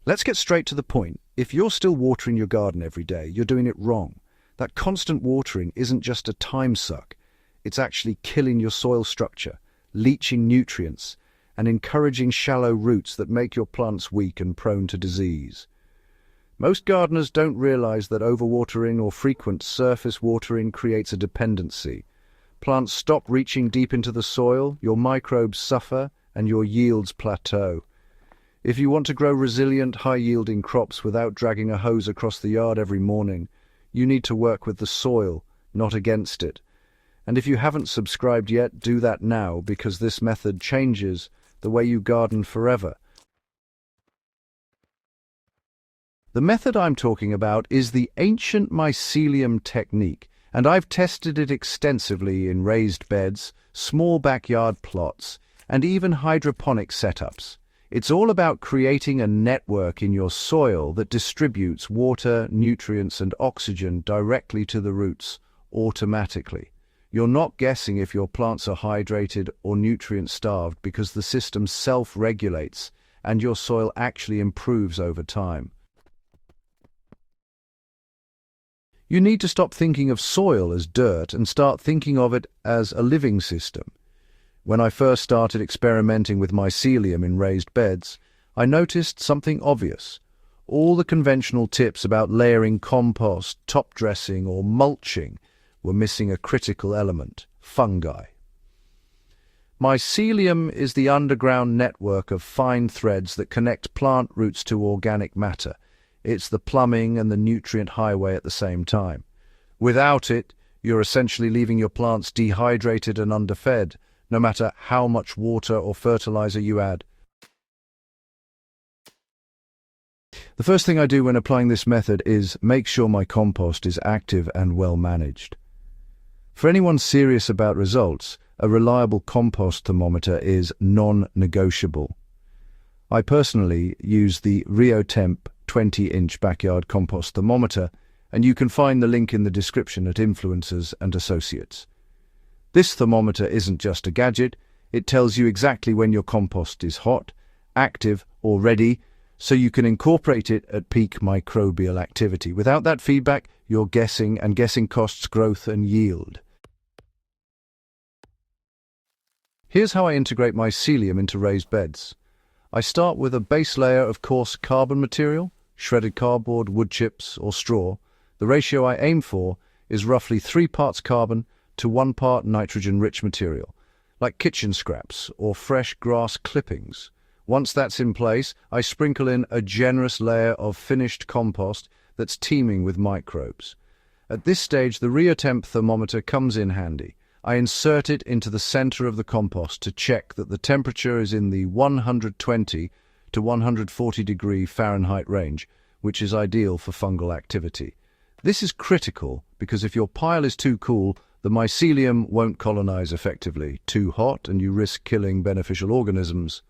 Let's get straight to the point. If you're still watering your garden every day, you're doing it wrong. That constant watering isn't just a time suck. It's actually killing your soil structure, leaching nutrients, and encouraging shallow roots that make your plants weak and prone to disease. Most gardeners don't realize that overwatering or frequent surface watering creates a dependency. Plants stop reaching deep into the soil, your microbes suffer, and your yields plateau. If you want to grow resilient, high-yielding crops without dragging a hose across the yard every morning, you need to work with the soil, not against it. And if you haven't subscribed yet, do that now, because this method changes the way you garden forever. The method I'm talking about is the ancient mycelium technique, and I've tested it extensively in raised beds, small backyard plots, and even hydroponic setups. It's all about creating a network in your soil that distributes water, nutrients, and oxygen directly to the roots, automatically. You're not guessing if your plants are hydrated or nutrient-starved because the system self-regulates and your soil actually improves over time. You need to stop thinking of soil as dirt and start thinking of it as a living system. When I first started experimenting with mycelium in raised beds, I noticed something obvious. All the conventional tips about layering compost, top dressing, or mulching were missing a critical element: fungi. Mycelium is the underground network of fine threads that connect plant roots to organic matter. It's the plumbing and the nutrient highway at the same time. Without it, you're essentially leaving your plants dehydrated and underfed, no matter how much water or fertilizer you add. The first thing I do when applying this method is make sure my compost is active and well managed. For anyone serious about results, a reliable compost thermometer is non-negotiable. I personally use the RioTemp 20-inch backyard compost thermometer, and you can find the link in the description at Influencers and Associates. This thermometer isn't just a gadget, it tells you exactly when your compost is hot, active, or ready, so you can incorporate it at peak microbial activity. Without that feedback, you're guessing, and guessing costs growth and yield. Here's how I integrate mycelium into raised beds. I start with a base layer of coarse carbon material, shredded cardboard, wood chips, or straw. The ratio I aim for is roughly 3 parts carbon to 1 part nitrogen-rich material, like kitchen scraps or fresh grass clippings. Once that's in place, I sprinkle in a generous layer of finished compost that's teeming with microbes. At this stage, the RioTemp thermometer comes in handy. I insert it into the center of the compost to check that the temperature is in the 120 to 140 degree Fahrenheit range, which is ideal for fungal activity. This is critical because if your pile is too cool, the mycelium won't colonize effectively. Too hot, and you risk killing beneficial organisms.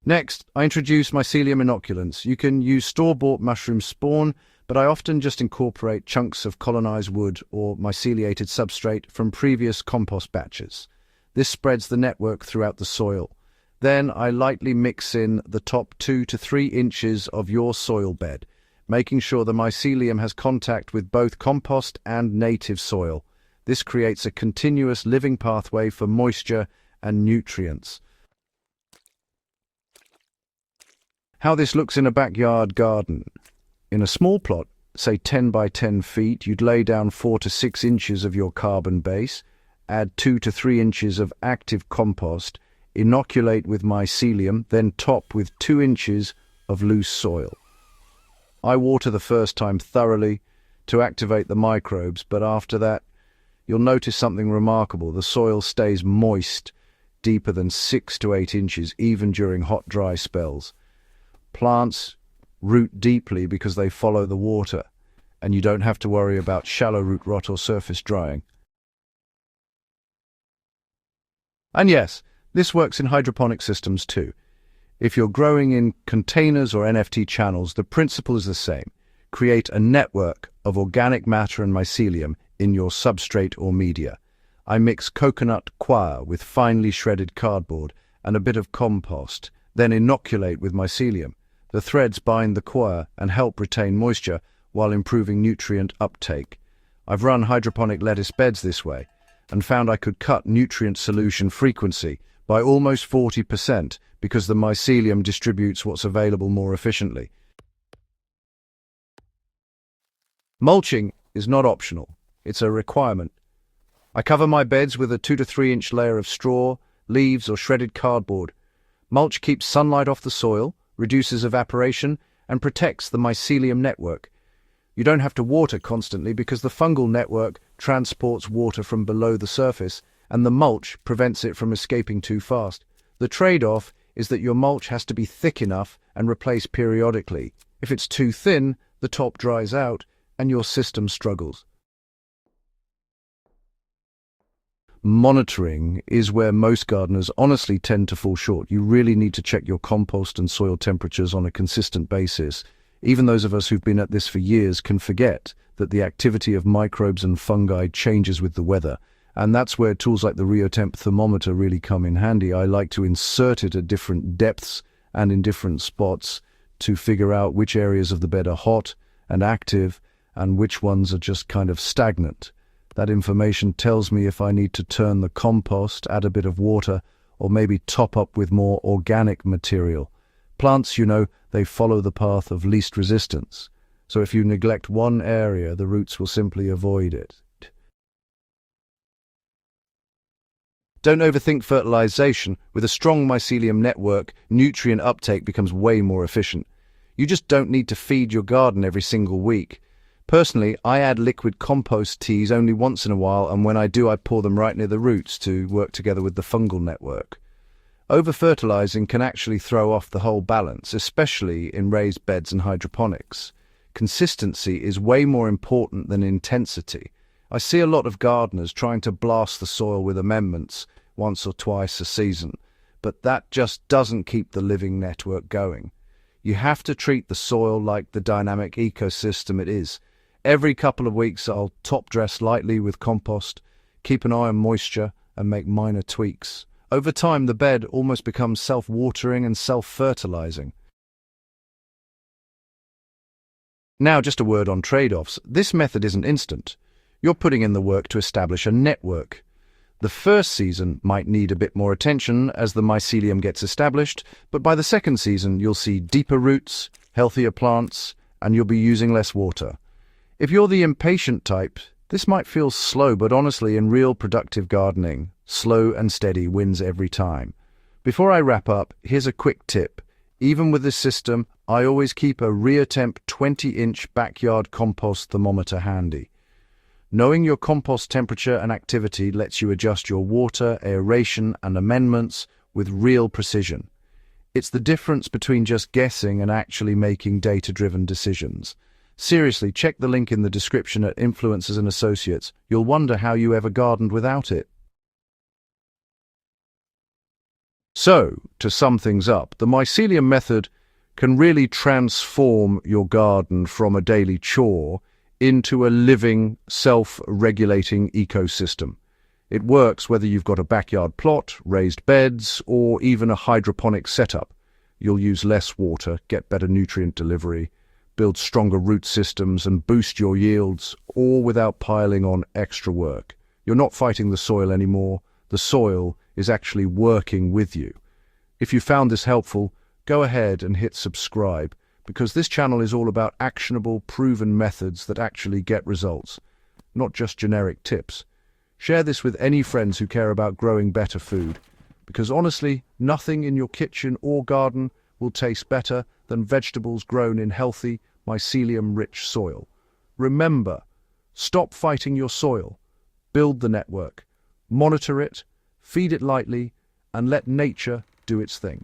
Next, I introduce mycelium inoculants. You can use store-bought mushroom spawn, but I often just incorporate chunks of colonized wood or myceliated substrate from previous compost batches. This spreads the network throughout the soil. Then I lightly mix in the top 2 to 3 inches of your soil bed, making sure the mycelium has contact with both compost and native soil. This creates a continuous living pathway for moisture and nutrients. How this looks in a backyard garden. In a small plot, say 10 by 10 feet, you'd lay down 4 to 6 inches of your carbon base, add 2 to 3 inches of active compost, inoculate with mycelium, then top with 2 inches of loose soil. I water the first time thoroughly to activate the microbes, but after that, you'll notice something remarkable. The soil stays moist, deeper than 6 to 8 inches, even during hot, dry spells. Plants root deeply because they follow the water, and you don't have to worry about shallow root rot or surface drying. And yes, this works in hydroponic systems too. If you're growing in containers or NFT channels, the principle is the same. Create a network of organic matter and mycelium in your substrate or media. I mix coconut coir with finely shredded cardboard and a bit of compost. Then inoculate with mycelium. The threads bind the coir and help retain moisture while improving nutrient uptake. I've run hydroponic lettuce beds this way and found I could cut nutrient solution frequency by almost 40% because the mycelium distributes what's available more efficiently. Mulching is not optional, it's a requirement. I cover my beds with a 2 to 3 inch layer of straw, leaves or shredded cardboard. Mulch keeps sunlight off the soil, reduces evaporation, and protects the mycelium network. You don't have to water constantly because the fungal network transports water from below the surface, and the mulch prevents it from escaping too fast. The trade-off is that your mulch has to be thick enough and replaced periodically. If it's too thin, the top dries out and your system struggles. Monitoring is where most gardeners honestly tend to fall short. You really need to check your compost and soil temperatures on a consistent basis. Even those of us who've been at this for years can forget that the activity of microbes and fungi changes with the weather. And that's where tools like the RioTemp thermometer really come in handy. I like to insert it at different depths and in different spots to figure out which areas of the bed are hot and active and which ones are just kind of stagnant. That information tells me if I need to turn the compost, add a bit of water, or maybe top up with more organic material. Plants, they follow the path of least resistance. So if you neglect one area, the roots will simply avoid it. Don't overthink fertilization. With a strong mycelium network, nutrient uptake becomes way more efficient. You just don't need to feed your garden every single week. Personally, I add liquid compost teas only once in a while, and when I do, I pour them right near the roots to work together with the fungal network. Over-fertilizing can actually throw off the whole balance, especially in raised beds and hydroponics. Consistency is way more important than intensity. I see a lot of gardeners trying to blast the soil with amendments once or twice a season, but that just doesn't keep the living network going. You have to treat the soil like the dynamic ecosystem it is. Every couple of weeks I'll top dress lightly with compost, keep an eye on moisture, and make minor tweaks. Over time, the bed almost becomes self-watering and self-fertilizing. Now, just a word on trade-offs. This method isn't instant. You're putting in the work to establish a network. The first season might need a bit more attention as the mycelium gets established, but by the second season you'll see deeper roots, healthier plants, and you'll be using less water. If you're the impatient type, this might feel slow, but honestly, in real productive gardening, slow and steady wins every time. Before I wrap up, here's a quick tip. Even with this system, I always keep a RioTemp 20-inch backyard compost thermometer handy. Knowing your compost temperature and activity lets you adjust your water, aeration, and amendments with real precision. It's the difference between just guessing and actually making data-driven decisions. Seriously, check the link in the description at Influencers and Associates. You'll wonder how you ever gardened without it. So, to sum things up, the mycelium method can really transform your garden from a daily chore into a living, self-regulating ecosystem. It works whether you've got a backyard plot, raised beds, or even a hydroponic setup. You'll use less water, get better nutrient delivery, build stronger root systems, and boost your yields, all without piling on extra work. You're not fighting the soil anymore. The soil is actually working with you. If you found this helpful, go ahead and hit subscribe, because this channel is all about actionable, proven methods that actually get results, not just generic tips. Share this with any friends who care about growing better food, because honestly, nothing in your kitchen or garden will taste better than vegetables grown in healthy, mycelium-rich soil. Remember, stop fighting your soil, build the network, monitor it, feed it lightly, and let nature do its thing.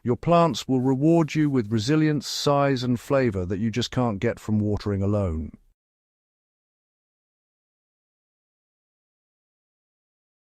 Your plants will reward you with resilience, size, and flavor that you just can't get from watering alone.